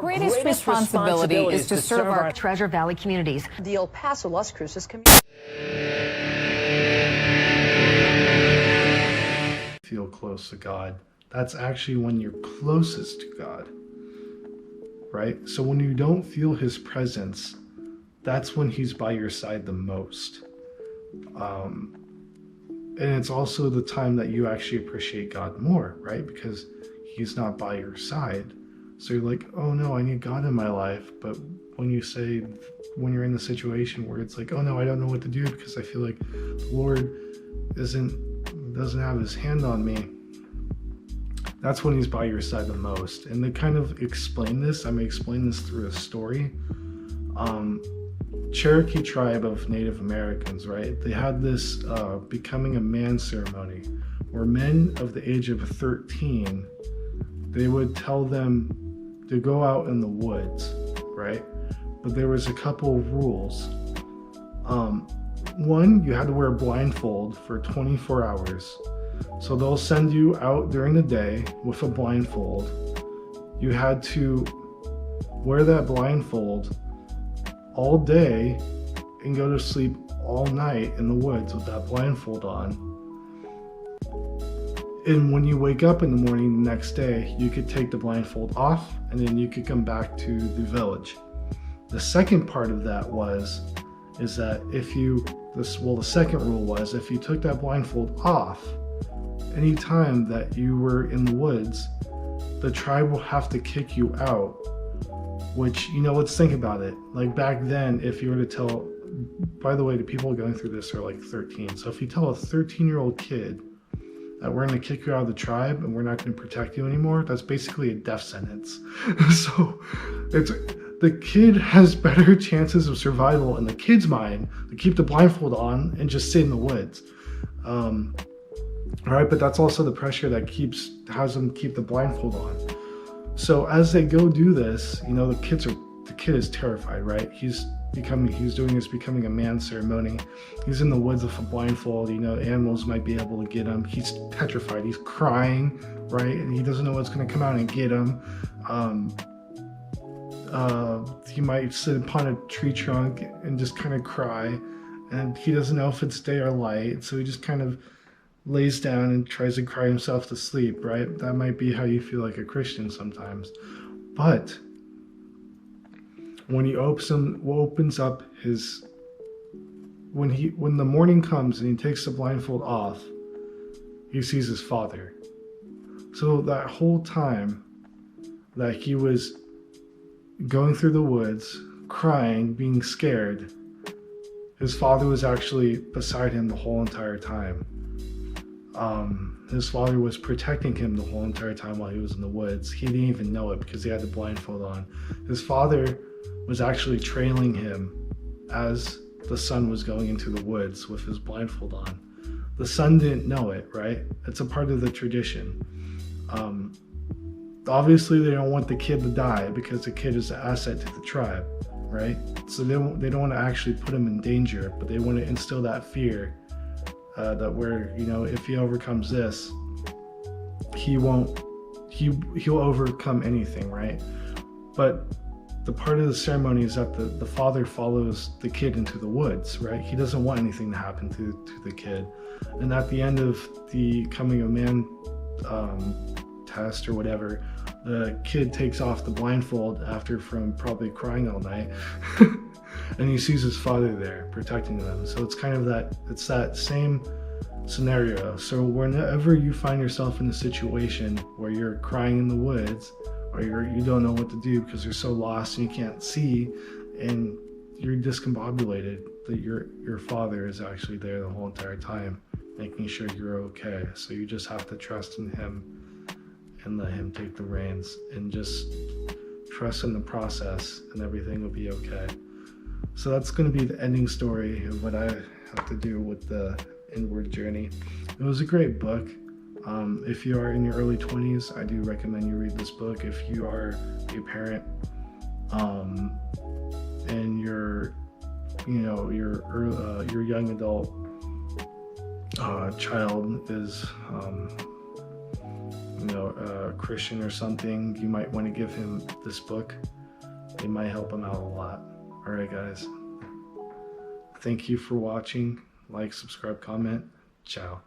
greatest responsibility is to serve our Treasure Valley communities. The El Paso Las Cruces community. Feel close to God. That's actually when you're closest to God, right? So when you don't feel his presence, that's when he's by your side the most. And it's also the time that you actually appreciate God more, right? Because he's not by your side. So you're like, oh no, I need God in my life. But when you're in the situation where it's like, oh no, I don't know what to do because I feel like the Lord doesn't have his hand on me, that's when he's by your side the most. And to kind of explain this, I may explain this through a story. Cherokee tribe of Native Americans, right? They had this becoming a man ceremony where men of the age of 13, they would tell them to go out in the woods, right? But there was a couple of rules. One, you had to wear a blindfold for 24 hours. So they'll send you out during the day with a blindfold. You had to wear that blindfold all day and go to sleep all night in the woods with that blindfold on. And when you wake up in the morning the next day, you could take the blindfold off and then you could come back to the village. The second part of that is that the second rule was if you took that blindfold off, anytime that you were in the woods, the tribe will have to kick you out. Which, let's think about it. Like back then, if you were to tell, by the way, the people going through this are like 13. So if you tell a 13-year-old kid that we're going to kick you out of the tribe and we're not going to protect you anymore, that's basically a death sentence. So the kid has better chances of survival in the kid's mind to keep the blindfold on and just sit in the woods. All right, but that's also the pressure that has them keep the blindfold on. So as they go do this, the kid is terrified, right? He's becoming a man ceremony. He's in the woods with a blindfold, animals might be able to get him. He's petrified, he's crying, right? And he doesn't know what's gonna come out and get him. He might sit upon a tree trunk and just kind of cry, and he doesn't know if it's day or light, so he just kind of lays down and tries to cry himself to sleep, right? That might be how you feel like a Christian sometimes. But when he opens up when the morning comes and he takes the blindfold off, he sees his father. So that whole time that he was going through the woods, crying, being scared, his father was actually beside him the whole entire time. His father was protecting him the whole entire time while he was in the woods. He didn't even know it because he had the blindfold on. His father was actually trailing him as the son was going into the woods with his blindfold on. The son didn't know it, right? It's a part of the tradition. Obviously, they don't want the kid to die because the kid is an asset to the tribe, right? So they don't want to actually put him in danger, but they want to instill that fear. That if he overcomes this, he'll overcome anything, right? But the part of the ceremony is that the father follows the kid into the woods, right? He doesn't want anything to happen to the kid. And at the end of the coming of man test or whatever, the kid takes off the blindfold from probably crying all night. And he sees his father there protecting them. So it's kind of that same scenario. So whenever you find yourself in a situation where you're crying in the woods, or you don't know what to do because you're so lost and you can't see, and you're discombobulated, that your father is actually there the whole entire time, making sure you're okay. So you just have to trust in him and let him take the reins and just trust in the process, and everything will be okay. So that's going to be the ending story of what I have to do with the inward journey. It was a great book. If you are in your early 20s, I do recommend you read this book. If you are a parent and your young adult child is you know, a Christian or something, you might want to give him this book. It might help him out a lot. All right, guys. Thank you for watching. Like, subscribe, comment. Ciao.